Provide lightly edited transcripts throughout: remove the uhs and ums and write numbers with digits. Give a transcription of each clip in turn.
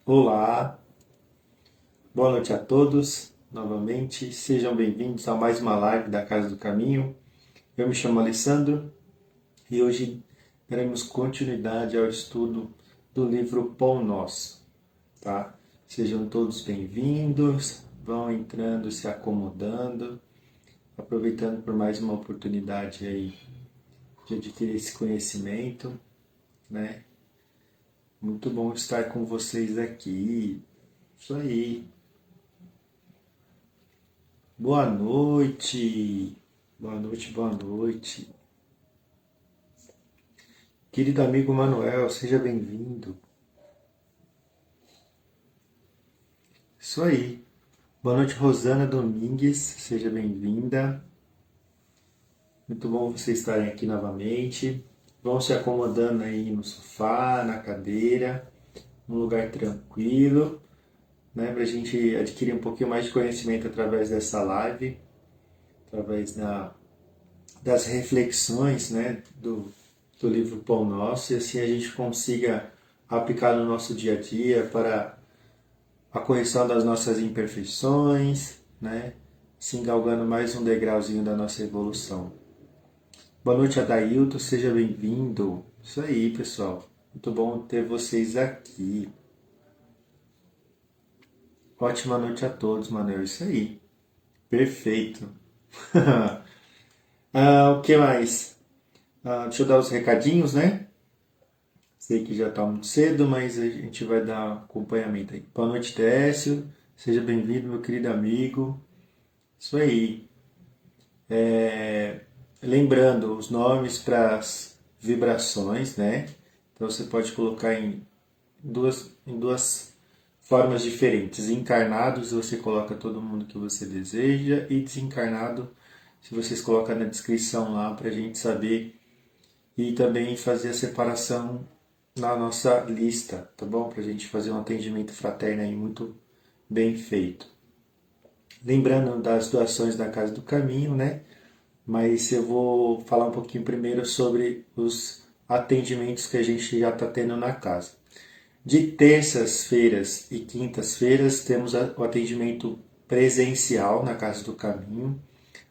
Olá, boa noite a todos. Novamente, sejam bem-vindos a mais uma live da Casa do Caminho. Eu me chamo Alessandro e hoje daremos continuidade ao estudo do livro Pão Nosso, tá? Sejam todos bem-vindos, vão entrando, se acomodando, aproveitando por mais uma oportunidade aí de adquirir esse conhecimento, né? Muito bom estar com vocês aqui. Isso aí. Boa noite, boa noite, boa noite. Querido amigo Manuel, seja bem-vindo. Isso aí. Boa noite, Rosana Domingues, seja bem-vinda. Muito bom vocês estarem aqui novamente. Vão se acomodando aí no sofá, na cadeira, num lugar tranquilo, né, para a gente adquirir um pouquinho mais de conhecimento através dessa live, através das reflexões, né, do livro Pão Nosso, e assim a gente consiga aplicar no nosso dia a dia para a correção das nossas imperfeições, né, se galgando mais um degrauzinho da nossa evolução. Boa noite, Adailton, seja bem-vindo. Isso aí, pessoal. Muito bom ter vocês aqui. Ótima noite a todos, Manuel. Isso aí. Perfeito. O que mais? Deixa eu dar os recadinhos, né? Sei que já está muito cedo, mas a gente vai dar acompanhamento aí. Boa noite, Décio. Seja bem-vindo, meu querido amigo. Isso aí. Lembrando os nomes para as vibrações, né? Então você pode colocar em duas formas diferentes. Encarnados, você coloca todo mundo que você deseja, e desencarnado, se vocês colocam na descrição lá para a gente saber e também fazer a separação na nossa lista, tá bom? Para a gente fazer um atendimento fraterno aí muito bem feito. Lembrando das doações da Casa do Caminho, né? Mas eu vou falar um pouquinho primeiro sobre os atendimentos que a gente já está tendo na casa. De terças-feiras e quintas-feiras temos o atendimento presencial na Casa do Caminho.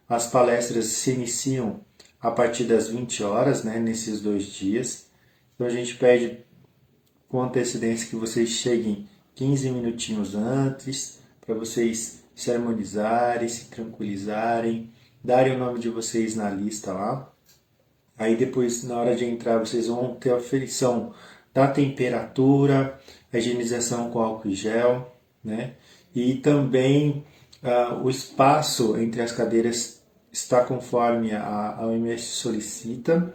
As palestras se iniciam a partir das 20 horas, né, nesses 2 dias. Então a gente pede com antecedência que vocês cheguem 15 minutinhos antes, para vocês se harmonizarem, se tranquilizarem, darem o nome de vocês na lista lá. Aí depois, na hora de entrar, vocês vão ter a aferição da temperatura, a higienização com álcool e gel, né? E também o espaço entre as cadeiras está conforme a OMS solicita,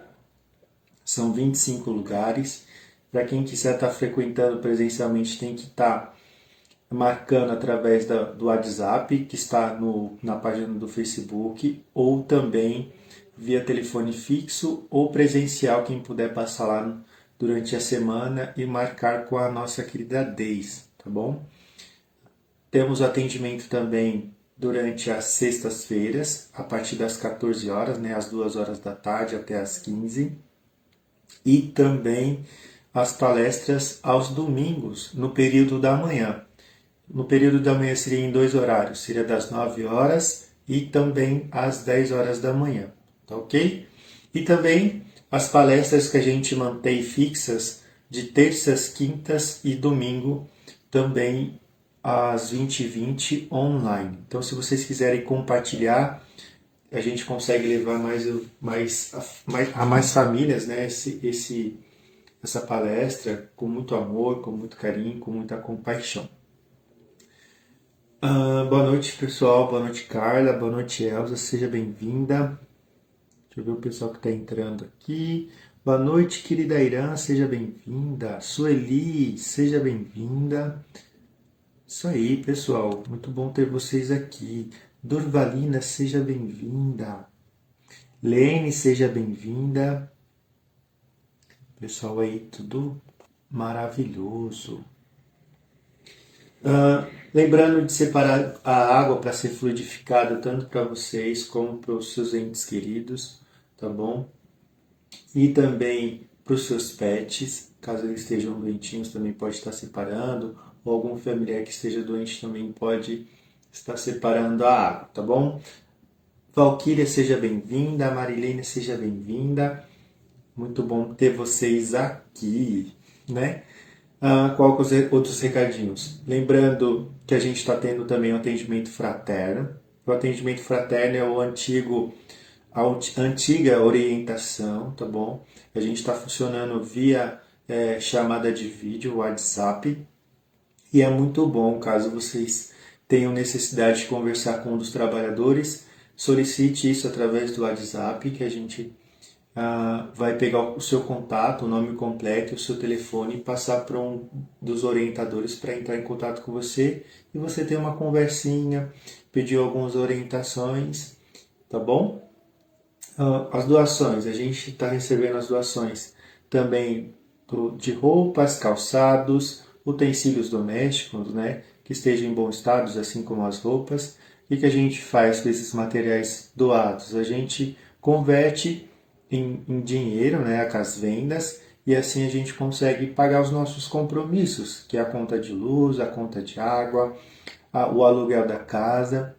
são 25 lugares. Para quem quiser estar frequentando presencialmente, tem que estar marcando através do WhatsApp, que está na página do Facebook, ou também via telefone fixo ou presencial, quem puder passar lá durante a semana e marcar com a nossa querida Deis, tá bom? Temos atendimento também durante as sextas-feiras, a partir das 14 horas, né, às 2 horas da tarde até às 15. E também as palestras aos domingos, no período da manhã. No período da manhã seria em 2 horários, seria das 9 horas e também às 10 horas da manhã, tá ok? E também as palestras que a gente mantém fixas de terças, quintas e domingo, também às 20h20 online. Então, se vocês quiserem compartilhar, a gente consegue levar a mais famílias, né, essa palestra com muito amor, com muito carinho, com muita compaixão. Boa noite, pessoal. Boa noite, Carla. Boa noite, Elza. Seja bem-vinda. Deixa eu ver o pessoal que está entrando aqui. Boa noite, querida Irã. Seja bem-vinda. Sueli, seja bem-vinda. Isso aí, pessoal. Muito bom ter vocês aqui. Dorvalina, seja bem-vinda. Lene, seja bem-vinda. Pessoal aí, tudo maravilhoso. Lembrando de separar a água para ser fluidificada tanto para vocês como para os seus entes queridos, tá bom? E também para os seus pets, caso eles estejam doentinhos também pode estar separando, ou algum familiar que esteja doente também pode estar separando a água, tá bom? Valquíria, seja bem-vinda, Marilene, seja bem-vinda, muito bom ter vocês aqui, né? Qual que os outros recadinhos? Lembrando que a gente está tendo também o atendimento fraterno. O atendimento fraterno é a antiga orientação, tá bom? A gente está funcionando via chamada de vídeo, WhatsApp, e é muito bom caso vocês tenham necessidade de conversar com um dos trabalhadores, solicite isso através do WhatsApp, que a gente vai pegar o seu contato, o nome completo, o seu telefone e passar para um dos orientadores para entrar em contato com você e você ter uma conversinha, pedir algumas orientações, tá bom? As doações, a gente está recebendo as doações também de roupas, calçados, utensílios domésticos, né, que estejam em bom estado, assim como as roupas. O que a gente faz com esses materiais doados? A gente converte em dinheiro, né, com as vendas, e assim a gente consegue pagar os nossos compromissos, que é a conta de luz, a conta de água, o aluguel da casa,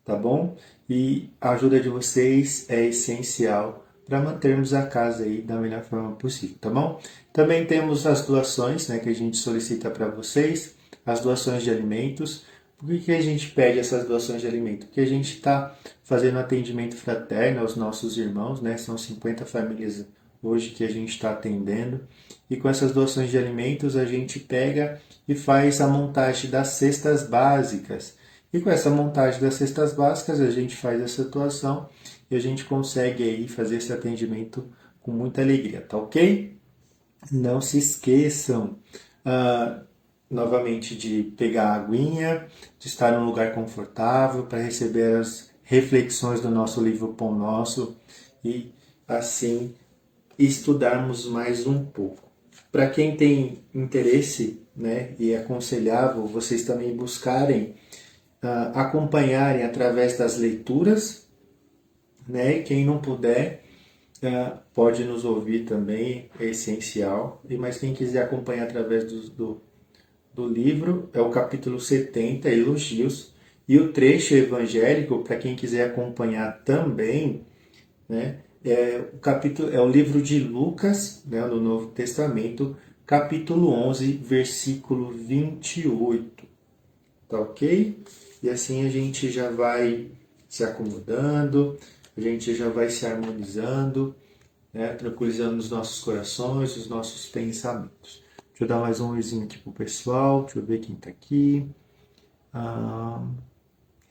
tá bom? E a ajuda de vocês é essencial para mantermos a casa aí da melhor forma possível, tá bom? Também temos as doações, né, que a gente solicita para vocês, as doações de alimentos. Por que a gente pede essas doações de alimento? Porque a gente está fazendo atendimento fraterno aos nossos irmãos, né? São 50 famílias hoje que a gente está atendendo. E com essas doações de alimentos a gente pega e faz a montagem das cestas básicas. E com essa montagem das cestas básicas a gente faz essa doação e a gente consegue aí fazer esse atendimento com muita alegria, tá ok? Não se esqueçam novamente de pegar a aguinha, de estar num lugar confortável para receber as reflexões do nosso livro Pão Nosso e assim estudarmos mais um pouco. Para quem tem interesse, né, e é aconselhável vocês também buscarem acompanharem através das leituras, né, e quem não puder pode nos ouvir também, é essencial, mas quem quiser acompanhar através do livro, é o capítulo 70, Elogios, e o trecho evangélico, para quem quiser acompanhar também, né, é o livro de Lucas, né, do Novo Testamento, capítulo 11, versículo 28. Tá ok? E assim a gente já vai se acomodando, a gente já vai se harmonizando, né, tranquilizando os nossos corações, os nossos pensamentos. Deixa eu dar mais um oizinho aqui pro pessoal. Deixa eu ver quem tá aqui.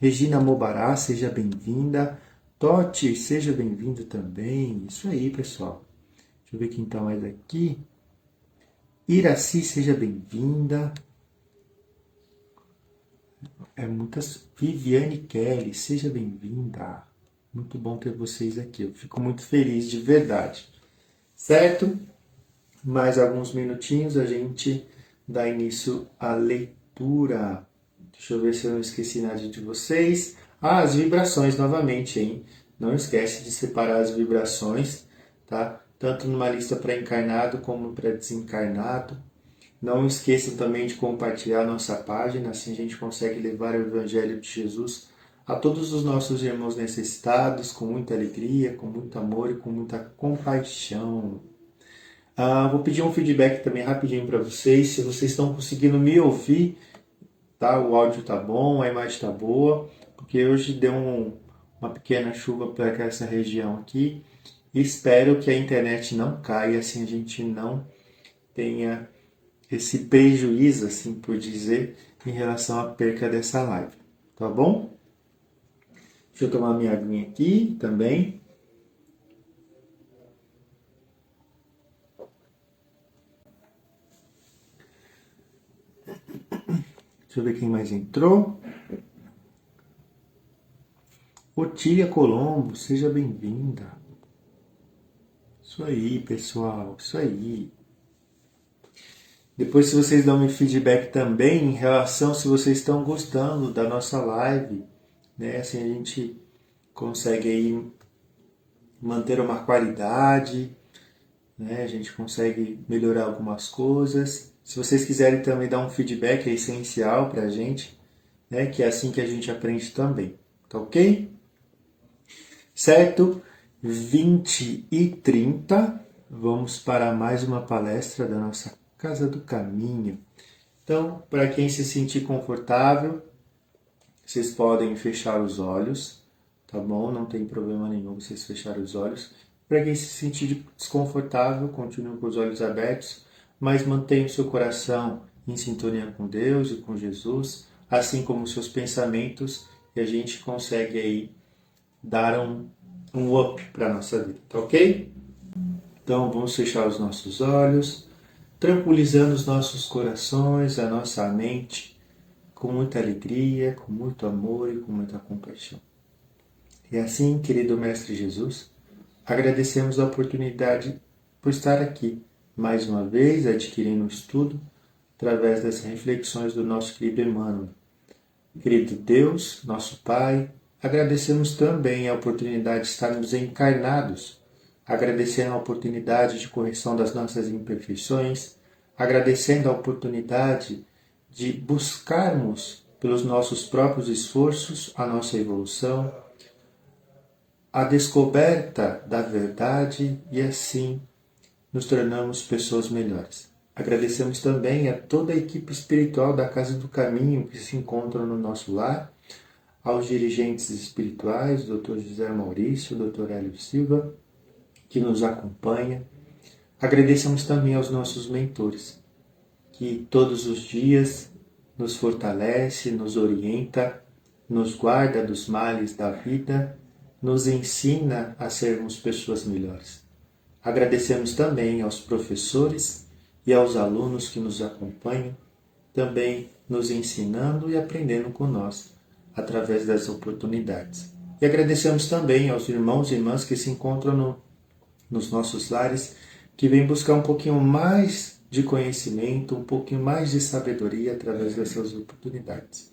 Regina Mobará, seja bem-vinda. Totti, seja bem-vindo também. Isso aí, pessoal. Deixa eu ver quem tá mais aqui. Iraci, seja bem-vinda. Viviane Kelly, seja bem-vinda. Muito bom ter vocês aqui. Eu fico muito feliz de verdade. Certo? Mais alguns minutinhos a gente dá início à leitura. Deixa eu ver se eu não esqueci nada de vocês. As vibrações novamente, hein? Não esquece de separar as vibrações, tá? Tanto numa lista para encarnado como para desencarnado. Não esqueçam também de compartilhar nossa página, assim a gente consegue levar o Evangelho de Jesus a todos os nossos irmãos necessitados, com muita alegria, com muito amor e com muita compaixão. Vou pedir um feedback também rapidinho para vocês, se vocês estão conseguindo me ouvir, tá? O áudio tá bom, a imagem tá boa, porque hoje deu uma pequena chuva para essa região aqui. Espero que a internet não caia, assim a gente não tenha esse prejuízo, assim por dizer, em relação à perca dessa live, tá bom? Deixa eu tomar minha aguinha aqui também. Deixa eu ver quem mais entrou. Otília Colombo, seja bem-vinda. Isso aí, pessoal, isso aí. Depois, se vocês dão um feedback também em relação se vocês estão gostando da nossa live, né? Assim a gente consegue aí manter uma qualidade, né? A gente consegue melhorar algumas coisas. Se vocês quiserem também dar um feedback, é essencial para a gente, né? Que é assim que a gente aprende também, tá ok? Certo? 20h30, vamos para mais uma palestra da nossa Casa do Caminho. Então, para quem se sentir confortável, vocês podem fechar os olhos, tá bom? Não tem problema nenhum vocês fecharem os olhos. Para quem se sentir desconfortável, continue com os olhos abertos, mas mantenha o seu coração em sintonia com Deus e com Jesus, assim como os seus pensamentos, e a gente consegue aí dar um up para a nossa vida, tá ok? Então vamos fechar os nossos olhos, tranquilizando os nossos corações, a nossa mente, com muita alegria, com muito amor e com muita compaixão. E assim, querido Mestre Jesus, agradecemos a oportunidade por estar aqui, mais uma vez, adquirindo o estudo, através das reflexões do nosso querido Emmanuel. Querido Deus, nosso Pai, agradecemos também a oportunidade de estarmos encarnados, agradecendo a oportunidade de correção das nossas imperfeições, agradecendo a oportunidade de buscarmos pelos nossos próprios esforços a nossa evolução, a descoberta da verdade e assim nos tornamos pessoas melhores. Agradecemos também a toda a equipe espiritual da Casa do Caminho que se encontra no nosso lar, aos dirigentes espirituais, Dr. José Maurício, Dr. Hélio Silva, que nos acompanha. Agradecemos também aos nossos mentores, que todos os dias nos fortalece, nos orienta, nos guarda dos males da vida, nos ensina a sermos pessoas melhores. Agradecemos também aos professores e aos alunos que nos acompanham, também nos ensinando e aprendendo com nós, através das oportunidades. E agradecemos também aos irmãos e irmãs que se encontram nos nossos lares, que vêm buscar um pouquinho mais de conhecimento, um pouquinho mais de sabedoria através dessas oportunidades.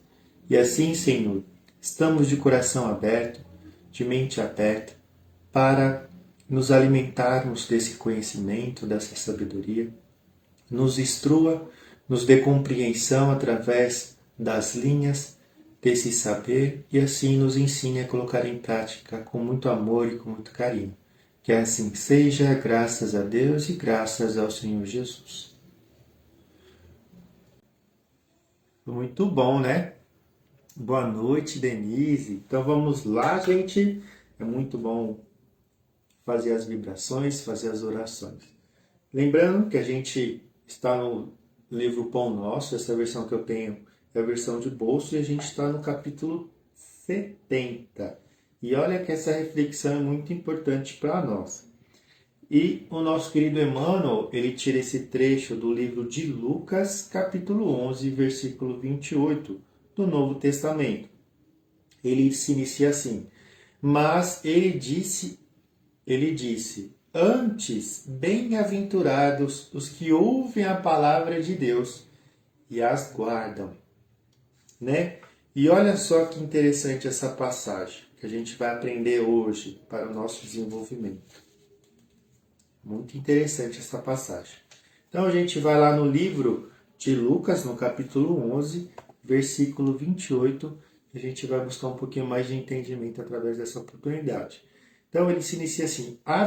E assim, Senhor, estamos de coração aberto, de mente aberta, para nos alimentarmos desse conhecimento, dessa sabedoria, nos instrua, nos dê compreensão através das linhas desse saber e assim nos ensine a colocar em prática com muito amor e com muito carinho. Que assim seja, graças a Deus e graças ao Senhor Jesus. Muito bom, né? Boa noite, Denise. Então vamos lá, gente. É muito bom fazer as vibrações, fazer as orações. Lembrando que a gente está no livro Pão Nosso, essa versão que eu tenho é a versão de bolso, e a gente está no capítulo 70. E olha que essa reflexão é muito importante para nós. E o nosso querido Emmanuel, ele tira esse trecho do livro de Lucas, capítulo 11, versículo 28, do Novo Testamento. Ele se inicia assim: mas ele disse, antes, bem-aventurados os que ouvem a palavra de Deus e as guardam, né? E olha só que interessante essa passagem que a gente vai aprender hoje para o nosso desenvolvimento. Muito interessante essa passagem. Então a gente vai lá no livro de Lucas, no capítulo 11, versículo 28, e a gente vai buscar um pouquinho mais de entendimento através dessa oportunidade. Então ele se inicia assim: a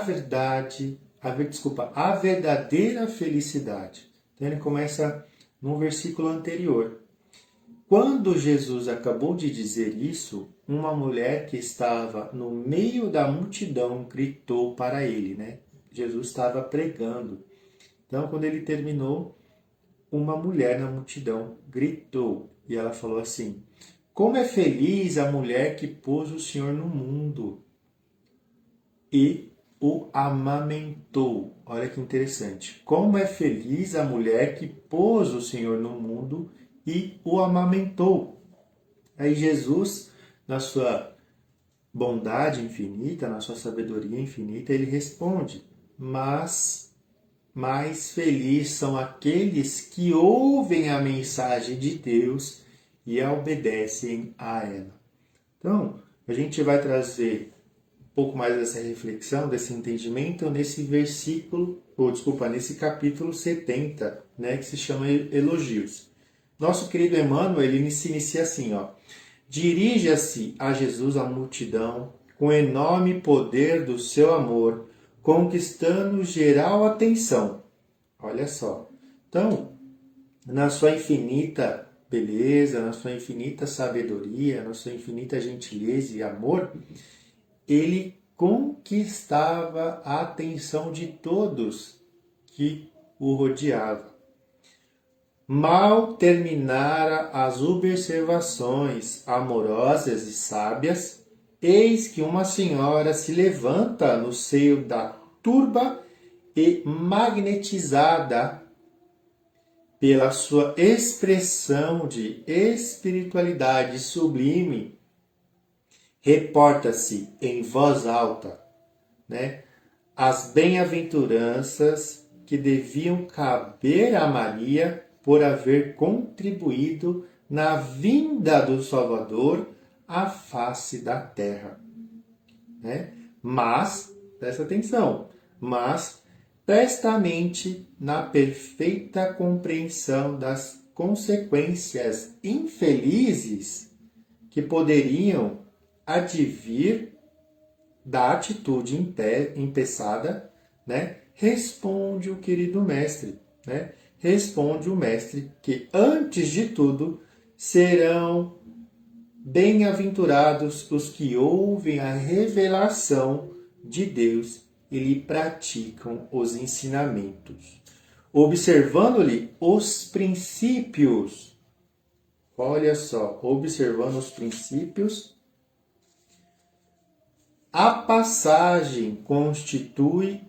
verdadeira felicidade. Então ele começa no versículo anterior. Quando Jesus acabou de dizer isso, uma mulher que estava no meio da multidão gritou para ele, né? Jesus estava pregando. Então, quando ele terminou, uma mulher na multidão gritou e ela falou assim: como é feliz a mulher que pôs o Senhor no mundo e o amamentou. Olha que interessante. Como é feliz a mulher que pôs o Senhor no mundo e o amamentou. Aí Jesus, na sua bondade infinita, na sua sabedoria infinita, ele responde: mas mais felizes são aqueles que ouvem a mensagem de Deus e obedecem a ela. Então, a gente vai trazer pouco mais dessa reflexão, desse entendimento nesse nesse capítulo 70, né, que se chama Elogios. Nosso querido Emmanuel, ele se inicia assim, ó. Dirija-se a Jesus a multidão com enorme poder do seu amor, conquistando geral atenção. Olha só. Então, na sua infinita beleza, na sua infinita sabedoria, na sua infinita gentileza e amor, ele conquistava a atenção de todos que o rodeavam. Mal terminara as observações amorosas e sábias, eis que uma senhora se levanta no seio da turba e, magnetizada pela sua expressão de espiritualidade sublime, reporta-se em voz alta, né, as bem-aventuranças que deviam caber a Maria por haver contribuído na vinda do Salvador à face da terra. Né? Mas, presta atenção, mas prestamente na perfeita compreensão das consequências infelizes que poderiam advir da atitude empeçada, né? Responde o querido mestre, né? Responde o mestre que, antes de tudo, serão bem-aventurados os que ouvem a revelação de Deus e lhe praticam os ensinamentos, observando-lhe os princípios. Olha só, observando os princípios, a passagem constitui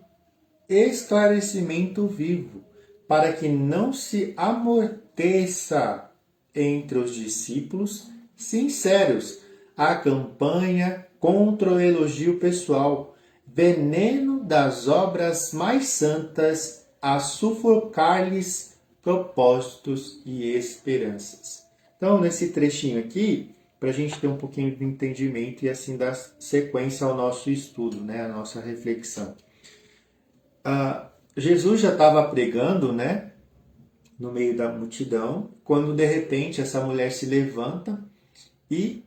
esclarecimento vivo, para que não se amorteça entre os discípulos sinceros a campanha contra o elogio pessoal, veneno das obras mais santas a sufocar-lhes propósitos e esperanças. Então, nesse trechinho aqui, para a gente ter um pouquinho de entendimento e assim dar sequência ao nosso estudo, né, a nossa reflexão. Jesus já estava pregando, né, no meio da multidão, quando de repente essa mulher se levanta e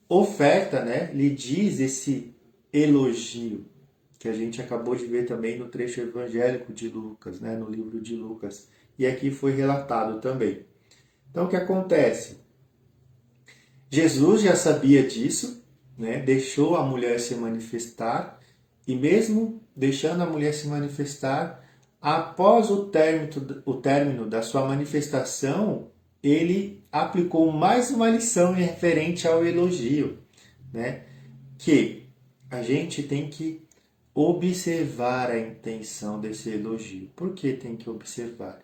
oferta, né, lhe diz esse elogio, que a gente acabou de ver também no trecho evangélico de Lucas, né, no livro de Lucas, e aqui foi relatado também. Então, o que acontece? Jesus já sabia disso, né, deixou a mulher se manifestar, e mesmo deixando a mulher se manifestar, após o término da sua manifestação, ele aplicou mais uma lição referente ao elogio, né? Que a gente tem que observar a intenção desse elogio. Por que tem que observar?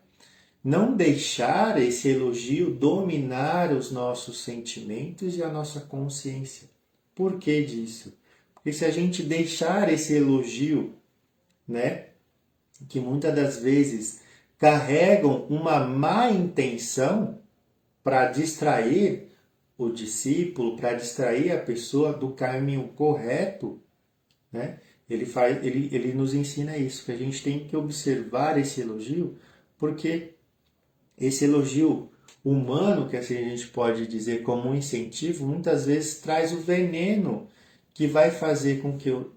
Não deixar esse elogio dominar os nossos sentimentos e a nossa consciência. Por que disso? Porque se a gente deixar esse elogio, né, que muitas das vezes carregam uma má intenção para distrair o discípulo, para distrair a pessoa do caminho correto, né? Ele nos ensina isso, que a gente tem que observar esse elogio, porque esse elogio humano, que assim a gente pode dizer como um incentivo, muitas vezes traz o veneno que vai fazer com que o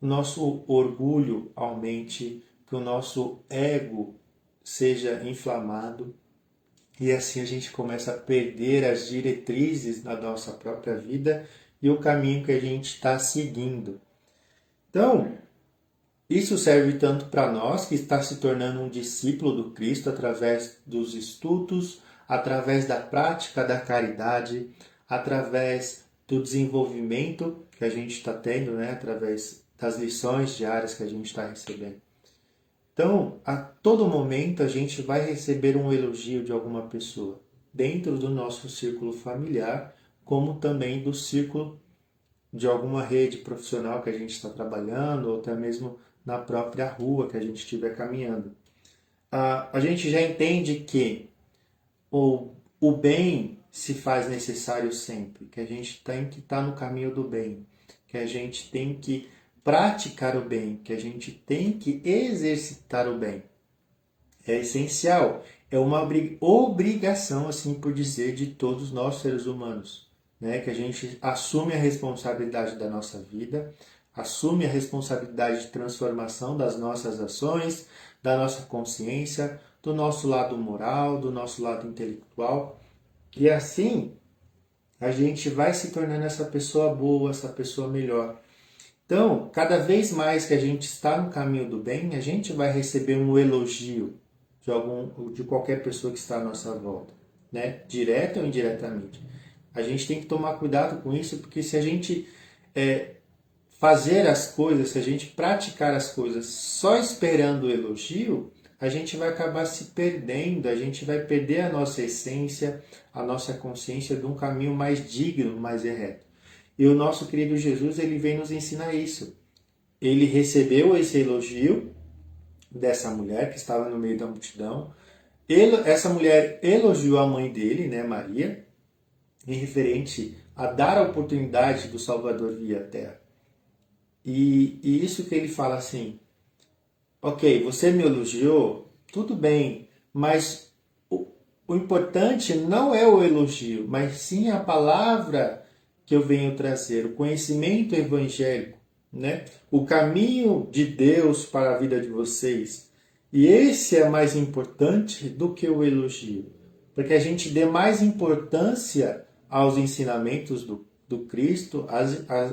nosso orgulho aumente, que o nosso ego seja inflamado, e assim a gente começa a perder as diretrizes da nossa própria vida e o caminho que a gente está seguindo. Então, isso serve tanto para nós, que está se tornando um discípulo do Cristo através dos estudos, através da prática da caridade, através do desenvolvimento que a gente está tendo, né? Através das lições diárias que a gente está recebendo. Então, a todo momento a gente vai receber um elogio de alguma pessoa, dentro do nosso círculo familiar, como também do círculo de alguma rede profissional que a gente está trabalhando, ou até mesmo na própria rua que a gente estiver caminhando. A gente já entende que o bem se faz necessário sempre, que a gente tem que estar no caminho do bem, que a gente tem que praticar o bem, que a gente tem que exercitar o bem. É essencial, é uma obrigação, assim por dizer, de todos nós seres humanos, né? Que a gente assume a responsabilidade da nossa vida, assume a responsabilidade de transformação das nossas ações, da nossa consciência, do nosso lado moral, do nosso lado intelectual. E assim a gente vai se tornando essa pessoa boa, essa pessoa melhor. Então, cada vez mais que a gente está no caminho do bem, a gente vai receber um elogio de qualquer pessoa que está à nossa volta, né? Direta ou indiretamente. A gente tem que tomar cuidado com isso, porque se a gente fazer as coisas, se a gente praticar as coisas só esperando o elogio, a gente vai acabar se perdendo, a gente vai perder a nossa essência, a nossa consciência de um caminho mais digno, mais reto. E o nosso querido Jesus, ele vem nos ensinar isso. Ele recebeu esse elogio dessa mulher que estava no meio da multidão. Essa mulher elogiou a mãe dele, né, Maria, em referente a dar a oportunidade do Salvador vir à Terra. E isso que ele fala assim, ok, você me elogiou, tudo bem, mas o importante não é o elogio, mas sim a palavra que eu venho trazer, o conhecimento evangélico, né? O caminho de Deus para a vida de vocês. E esse é mais importante do que o elogio, porque a gente dê mais importância aos ensinamentos do Cristo,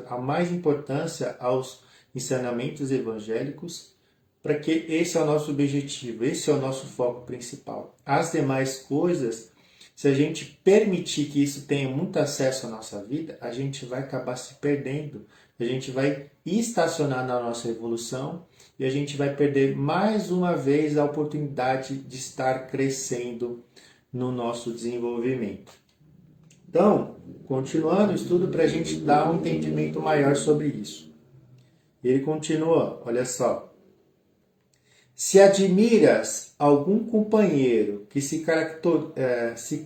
a mais importância aos ensinamentos evangélicos, para que esse é o nosso objetivo, esse é o nosso foco principal. As demais coisas, se a gente permitir que isso tenha muito acesso à nossa vida, a gente vai acabar se perdendo, a gente vai estacionar na nossa evolução e a gente vai perder mais uma vez a oportunidade de estar crescendo no nosso desenvolvimento. Então, continuando o estudo para a gente dar um entendimento maior sobre isso. Ele continua, olha só. Se admiras algum companheiro que se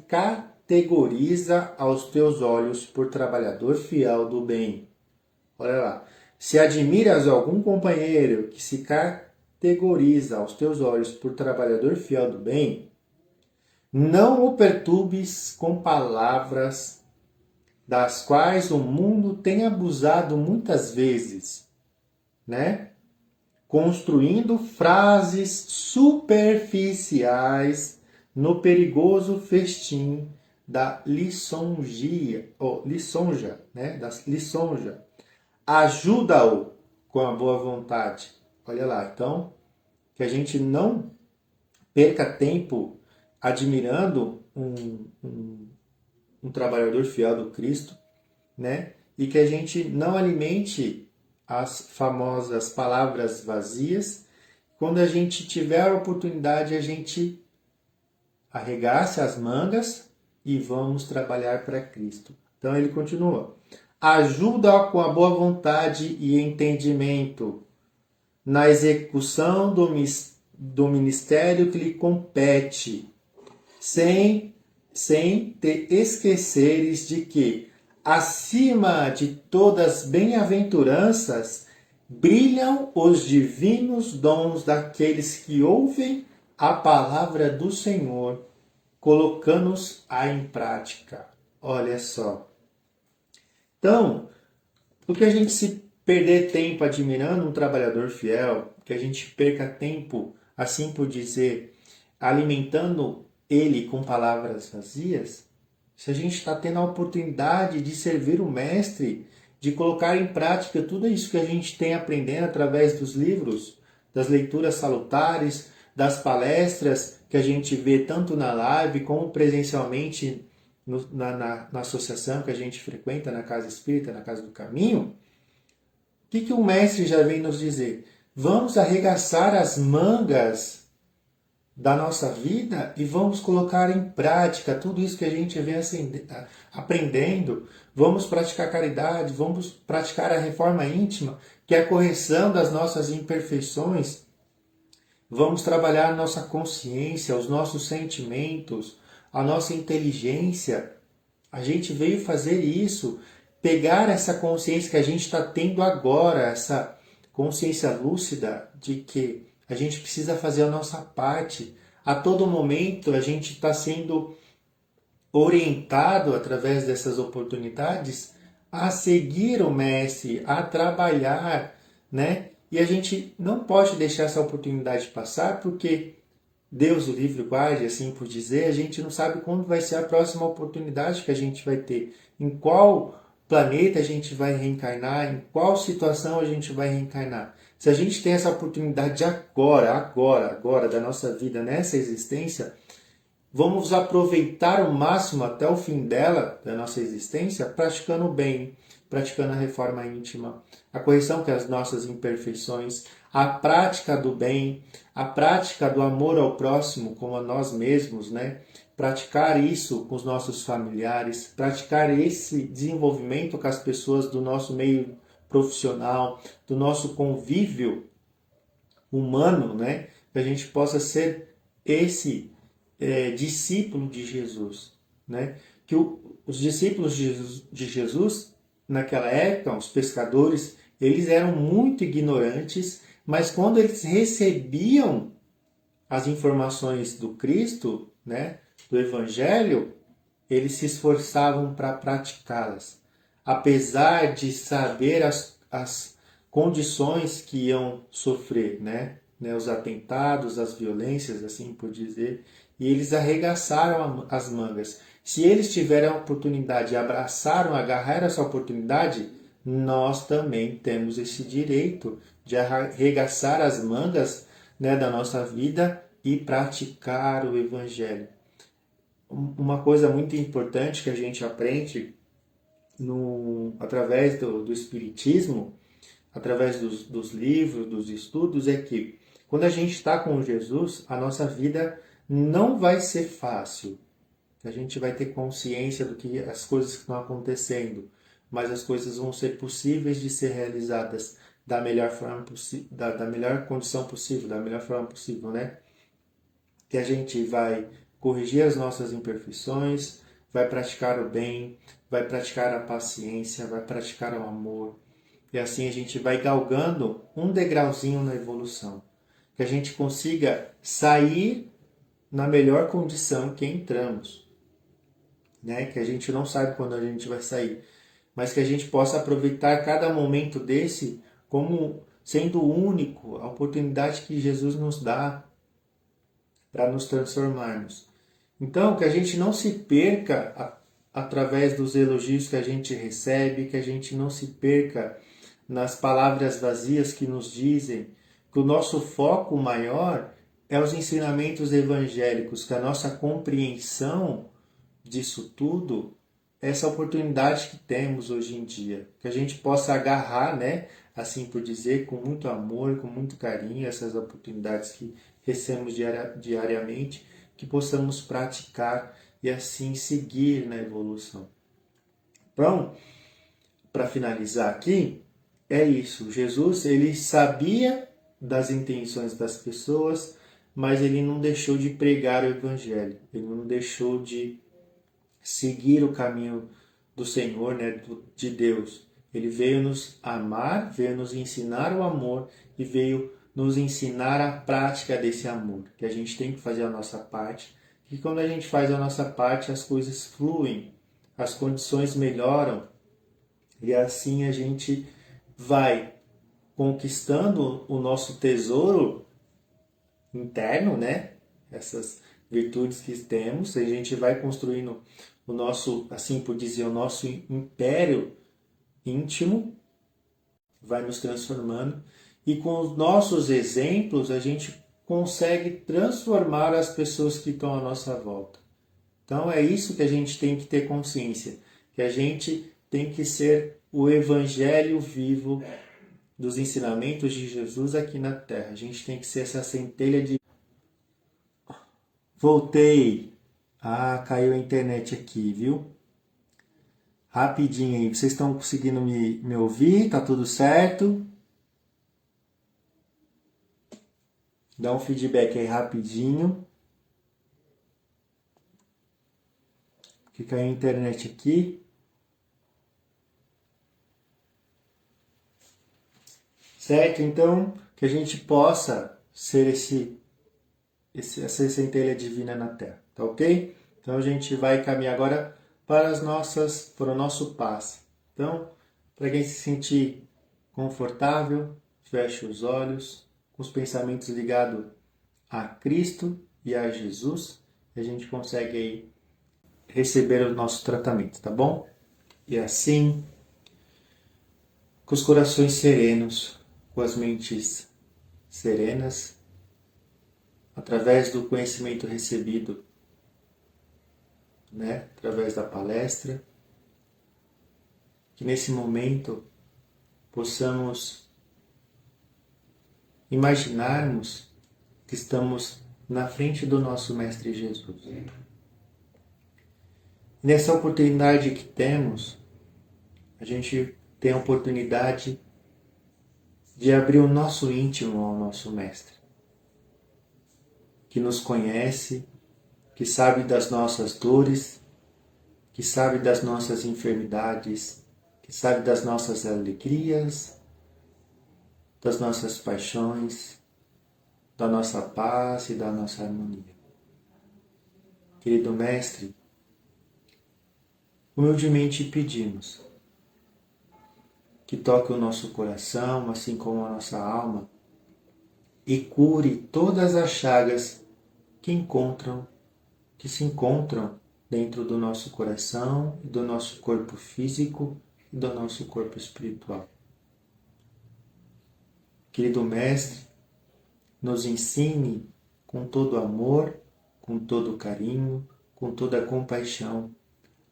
categoriza aos teus olhos por trabalhador fiel do bem. Olha lá. Se admiras algum companheiro que se categoriza aos teus olhos por trabalhador fiel do bem, não o perturbes com palavras das quais o mundo tem abusado muitas vezes, né? Construindo frases superficiais no perigoso festim da lisonja, né? Da lisonja. Ajuda-o com a boa vontade. Olha lá, então, que a gente não perca tempo admirando um trabalhador fiel do Cristo, né? E que a gente não alimente as famosas palavras vazias. Quando a gente tiver a oportunidade, a gente arregace as mangas e vamos trabalhar para Cristo. Então ele continua. Ajuda com a boa vontade e entendimento na execução do ministério que lhe compete, sem te esqueceres de que acima de todas bem-aventuranças, brilham os divinos dons daqueles que ouvem a palavra do Senhor, colocando-os-a em prática. Olha só. Então, por que a gente se perder tempo admirando um trabalhador fiel, que a gente perca tempo, assim por dizer, alimentando ele com palavras vazias, se a gente está tendo a oportunidade de servir o Mestre, de colocar em prática tudo isso que a gente tem aprendendo através dos livros, das leituras salutares, das palestras que a gente vê tanto na live como presencialmente na associação que a gente frequenta, na Casa Espírita, na Casa do Caminho, o que o Mestre já vem nos dizer? Vamos arregaçar as mangas da nossa vida e vamos colocar em prática tudo isso que a gente vem aprendendo. Vamos praticar caridade, vamos praticar a reforma íntima, que é a correção das nossas imperfeições. Vamos trabalhar a nossa consciência, os nossos sentimentos, a nossa inteligência. A gente veio fazer isso pegar essa consciência que a gente está tendo agora, essa consciência lúcida de que a gente precisa fazer a nossa parte. A todo momento a gente está sendo orientado através dessas oportunidades a seguir o mestre, a trabalhar, né? E a gente não pode deixar essa oportunidade passar porque Deus o livre guarde, assim por dizer, a gente não sabe quando vai ser a próxima oportunidade que a gente vai ter, em qual planeta a gente vai reencarnar, em qual situação a gente vai reencarnar. Se a gente tem essa oportunidade agora da nossa vida, nessa existência, vamos aproveitar o máximo até o fim dela, da nossa existência, praticando o bem, praticando a reforma íntima, a correção das nossas imperfeições, a prática do bem, a prática do amor ao próximo como a nós mesmos, né? Praticar isso com os nossos familiares, praticar esse desenvolvimento com as pessoas do nosso meio profissional, do nosso convívio humano, né? Que a gente possa ser esse discípulo de Jesus, né? Que os discípulos de Jesus, naquela época, os pescadores, eles eram muito ignorantes, mas quando eles recebiam as informações do Cristo, né, do Evangelho, eles se esforçavam para praticá-las, apesar de saber as condições que iam sofrer, né, os atentados, as violências, assim por dizer, e eles arregaçaram as mangas. Se eles tiveram a oportunidade, abraçaram, agarraram essa oportunidade, nós também temos esse direito de arregaçar as mangas, né, da nossa vida e praticar o Evangelho. Uma coisa muito importante que a gente aprende através do Espiritismo, através dos livros, dos estudos, é que quando a gente está com Jesus, a nossa vida não vai ser fácil. A gente vai ter consciência do que as coisas que estão acontecendo, mas as coisas vão ser possíveis de ser realizadas da melhor forma possível, da melhor condição possível, da melhor forma possível, né? Que a gente vai corrigir as nossas imperfeições, vai praticar o bem, vai praticar a paciência, vai praticar o amor. E assim a gente vai galgando um degrauzinho na evolução. Que a gente consiga sair na melhor condição que entramos, né? Que a gente não sabe quando a gente vai sair, mas que a gente possa aproveitar cada momento desse como sendo único, a oportunidade que Jesus nos dá para nos transformarmos. Então, que a gente não se perca através dos elogios que a gente recebe, que a gente não se perca nas palavras vazias que nos dizem, que o nosso foco maior é os ensinamentos evangélicos, que a nossa compreensão disso tudo, essa oportunidade que temos hoje em dia, que a gente possa agarrar, né, assim por dizer, com muito amor, com muito carinho, essas oportunidades que recebemos diariamente, que possamos praticar e assim seguir na evolução. Então, para finalizar aqui, é isso. Jesus, ele sabia das intenções das pessoas, mas ele não deixou de pregar o Evangelho, ele não deixou de seguir o caminho do Senhor, né, de Deus. Ele veio nos amar, veio nos ensinar o amor e veio nos ensinar a prática desse amor, que a gente tem que fazer a nossa parte, que quando a gente faz a nossa parte, as coisas fluem, as condições melhoram e assim a gente vai conquistando o nosso tesouro interno, né? Essas virtudes que temos, a gente vai construindo o nosso, assim por dizer, o nosso império íntimo, vai nos transformando e com os nossos exemplos a gente consegue transformar as pessoas que estão à nossa volta. Então é isso que a gente tem que ter consciência, que a gente tem que ser o evangelho vivo dos ensinamentos de Jesus aqui na Terra. A gente tem que ser essa centelha de... Voltei! Ah, caiu a internet aqui, viu? Rapidinho aí, vocês estão conseguindo me ouvir? Tá tudo certo? Dá um feedback aí rapidinho. Que caiu a internet aqui. certo? Então, que a gente possa ser essa centelha divina na Terra, tá ok? Então a gente vai caminhar agora para o nosso passe. Então, para quem se sentir confortável, feche os olhos, com os pensamentos ligados a Cristo e a Jesus, e a gente consegue aí receber o nosso tratamento, tá bom? E assim, com os corações serenos, com as mentes serenas, através do conhecimento recebido, através da palestra, que nesse momento possamos imaginarmos que estamos na frente do nosso Mestre Jesus. E nessa oportunidade que temos, a gente tem a oportunidade de abrir o nosso íntimo ao nosso Mestre, que nos conhece, que sabe das nossas dores, que sabe das nossas enfermidades, que sabe das nossas alegrias, das nossas paixões, da nossa paz e da nossa harmonia. Querido Mestre, humildemente pedimos que toque o nosso coração, assim como a nossa alma, e cure todas as chagas que se encontram dentro do nosso coração, do nosso corpo físico e do nosso corpo espiritual. Querido Mestre, nos ensine com todo amor, com todo carinho, com toda compaixão,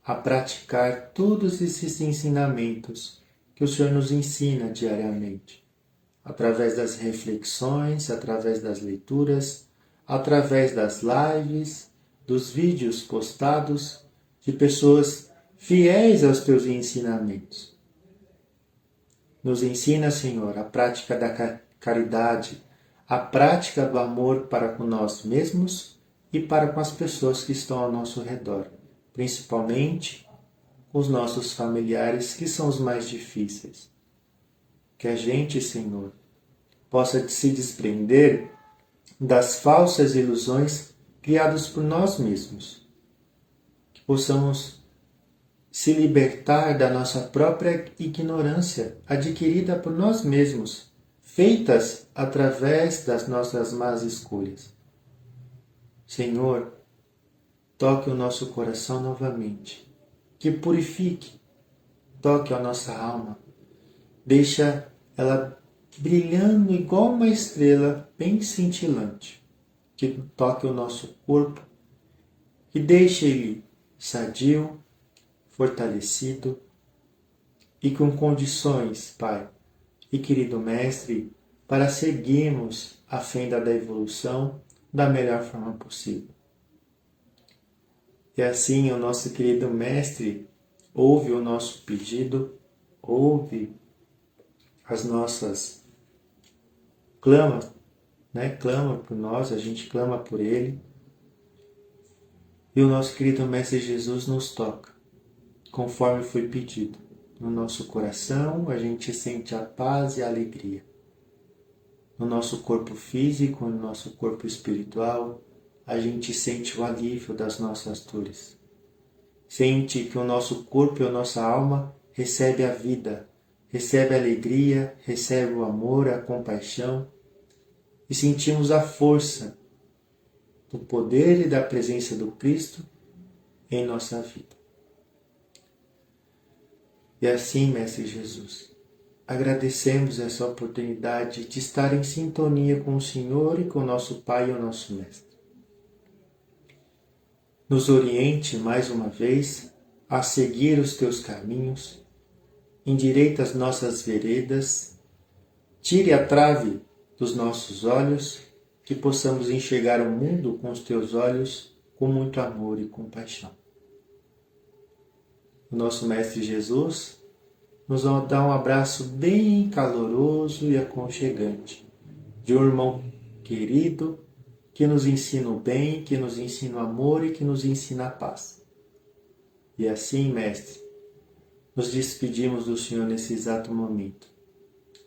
a praticar todos esses ensinamentos que o Senhor nos ensina diariamente, através das reflexões, através das leituras, através das lives, dos vídeos postados de pessoas fiéis aos teus ensinamentos. Nos ensina, Senhor, a prática da caridade, a prática do amor para com nós mesmos e para com as pessoas que estão ao nosso redor, principalmente com os nossos familiares, que são os mais difíceis. Que a gente, Senhor, possa se desprender das falsas ilusões criadas por nós mesmos. Que possamos se libertar da nossa própria ignorância adquirida por nós mesmos, feitas através das nossas más escolhas. Senhor, toque o nosso coração novamente, que purifique, toque a nossa alma, deixa ela brilhando igual uma estrela bem cintilante, que toque o nosso corpo, que deixe ele sadio, fortalecido e com condições, Pai e querido Mestre, para seguirmos a fenda da evolução da melhor forma possível. E assim o nosso querido Mestre ouve o nosso pedido, ouve as nossas clama por nós, a gente clama por Ele. E o nosso querido Mestre Jesus nos toca, conforme foi pedido. No nosso coração a gente sente a paz e a alegria. No nosso corpo físico, no nosso corpo espiritual, a gente sente o alívio das nossas dores. Sente que o nosso corpo e a nossa alma recebe a vida, recebe a alegria, recebe o amor, a compaixão, e sentimos a força do poder e da presença do Cristo em nossa vida. E assim, Mestre Jesus, agradecemos essa oportunidade de estar em sintonia com o Senhor e com o nosso Pai e o nosso Mestre. Nos oriente mais uma vez a seguir os teus caminhos, endireita as nossas veredas, tire a trave dos nossos olhos, que possamos enxergar o mundo com os teus olhos com muito amor e compaixão. O nosso Mestre Jesus nos dá um abraço bem caloroso e aconchegante, de um irmão querido que nos ensina o bem, que nos ensina o amor e que nos ensina a paz. E assim, Mestre, nos despedimos do Senhor nesse exato momento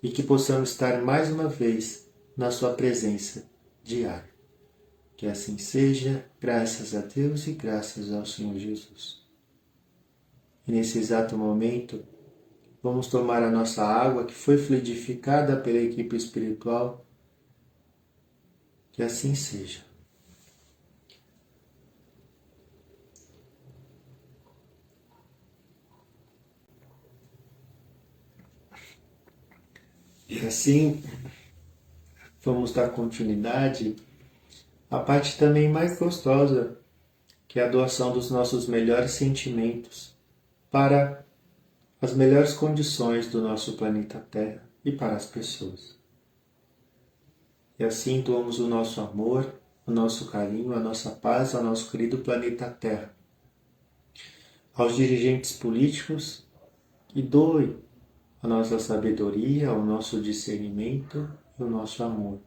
e que possamos estar mais uma vez na sua presença diária. Que assim seja, graças a Deus e graças ao Senhor Jesus. E nesse exato momento, vamos tomar a nossa água que foi fluidificada pela equipe espiritual. Que assim seja. E assim, vamos dar continuidade à parte também mais gostosa, que é a doação dos nossos melhores sentimentos para as melhores condições do nosso planeta Terra e para as pessoas. E assim doamos o nosso amor, o nosso carinho, a nossa paz ao nosso querido planeta Terra, aos dirigentes políticos, e doe a nossa sabedoria, o nosso discernimento e o nosso amor.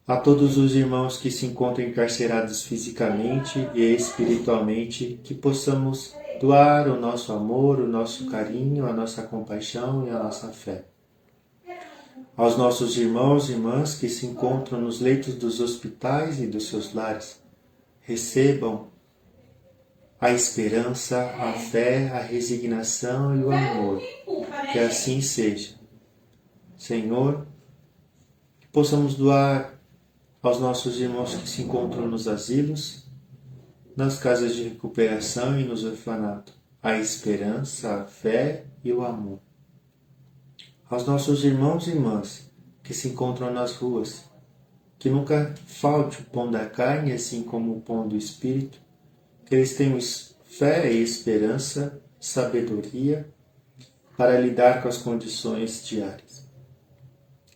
A todos os irmãos que se encontram encarcerados fisicamente e espiritualmente, que possamos doar o nosso amor, o nosso carinho, a nossa compaixão e a nossa fé. Aos nossos irmãos e irmãs que se encontram nos leitos dos hospitais e dos seus lares, recebam a esperança, a fé, a resignação e o amor. Que assim seja. Senhor, que possamos doar aos nossos irmãos que se encontram nos asilos, nas casas de recuperação e nos orfanatos, a esperança, a fé e o amor. Aos nossos irmãos e irmãs que se encontram nas ruas, que nunca falte o pão da carne, assim como o pão do Espírito, que eles tenham fé e esperança, sabedoria, para lidar com as condições diárias.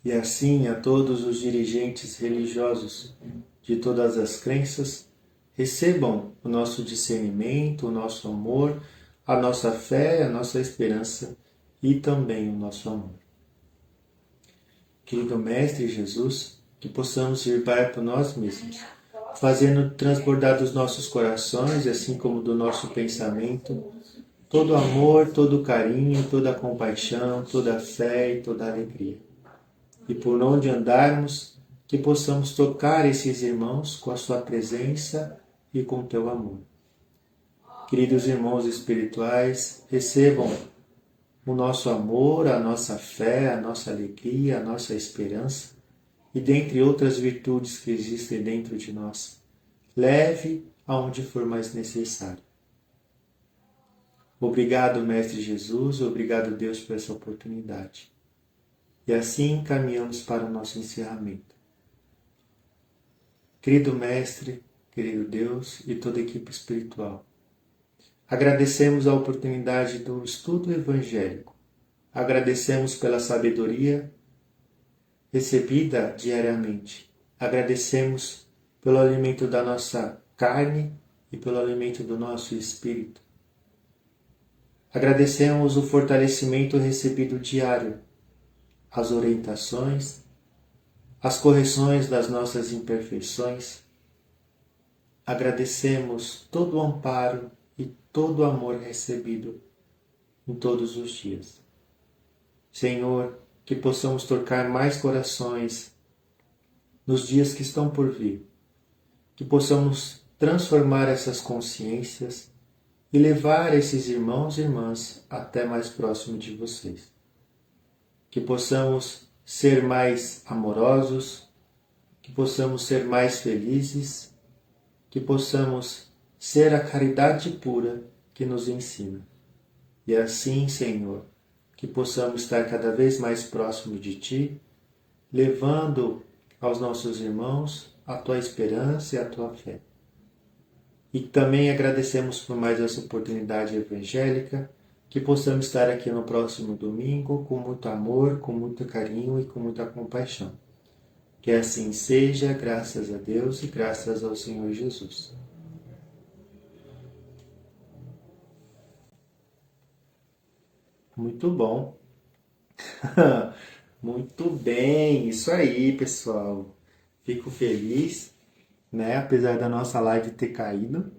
E assim a todos os dirigentes religiosos de todas as crenças, recebam o nosso discernimento, o nosso amor, a nossa fé, a nossa esperança e também o nosso amor. Querido Mestre Jesus, que possamos servir por nós mesmos, fazendo transbordar dos nossos corações, assim como do nosso pensamento, todo amor, todo carinho, toda compaixão, toda fé e toda alegria. E por onde andarmos, que possamos tocar esses irmãos com a sua presença e com teu amor. Queridos irmãos espirituais, recebam o nosso amor, a nossa fé, a nossa alegria, a nossa esperança e dentre outras virtudes que existem dentro de nós. Leve aonde for mais necessário. Obrigado, Mestre Jesus, obrigado, Deus, por essa oportunidade. E assim caminhamos para o nosso encerramento. Querido Mestre, querido Deus e toda a equipe espiritual, agradecemos a oportunidade do estudo evangélico. Agradecemos pela sabedoria recebida diariamente. Agradecemos pelo alimento da nossa carne e pelo alimento do nosso espírito. Agradecemos o fortalecimento recebido diário, as orientações, as correções das nossas imperfeições. Agradecemos todo o amparo e todo o amor recebido em todos os dias. Senhor, que possamos tocar mais corações nos dias que estão por vir, que possamos transformar essas consciências e levar esses irmãos e irmãs até mais próximo de vocês. Que possamos ser mais amorosos, que possamos ser mais felizes, que possamos ser a caridade pura que nos ensina. E assim, Senhor, que possamos estar cada vez mais próximo de Ti, levando aos nossos irmãos a Tua esperança e a Tua fé. E também agradecemos por mais essa oportunidade evangélica, que possamos estar aqui no próximo domingo com muito amor, com muito carinho e com muita compaixão. Que assim seja, graças a Deus e graças ao Senhor Jesus. Muito bom. Muito bem, isso aí, pessoal. Fico feliz, né? Apesar da nossa live ter caído,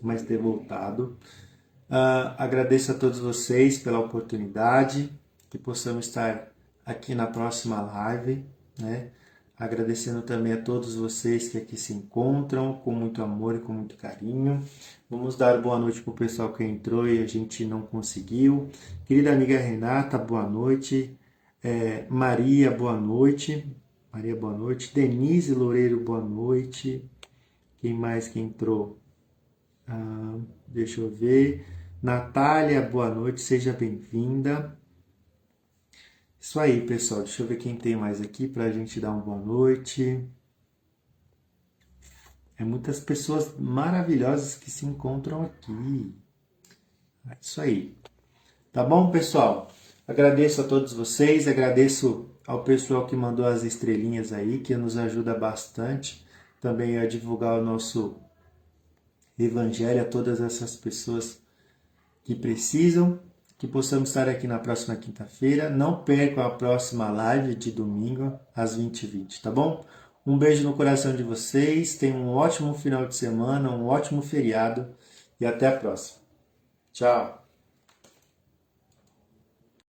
mas ter voltado. Agradeço a todos vocês pela oportunidade. que possamos estar aqui na próxima live, né? Agradecendo também a todos vocês que aqui se encontram com muito amor e com muito carinho. Vamos dar boa noite para o pessoal que entrou e a gente não conseguiu. Querida amiga Renata, boa noite. Maria, boa noite. Maria, boa noite. Denise Loureiro, boa noite. Quem mais que entrou? Deixa eu ver. Natália, boa noite. Seja bem-vinda. Isso aí, pessoal. Deixa eu ver quem tem mais aqui para a gente dar uma boa noite. Muitas pessoas maravilhosas que se encontram aqui. É isso aí. Tá bom, pessoal? Agradeço a todos vocês, agradeço ao pessoal que mandou as estrelinhas aí, que nos ajuda bastante também a divulgar o nosso evangelho a todas essas pessoas que precisam, que possamos estar aqui na próxima quinta-feira. Não percam a próxima live de domingo às 20h20, tá bom? Um beijo no coração de vocês, tenham um ótimo final de semana, um ótimo feriado e até a próxima. Tchau!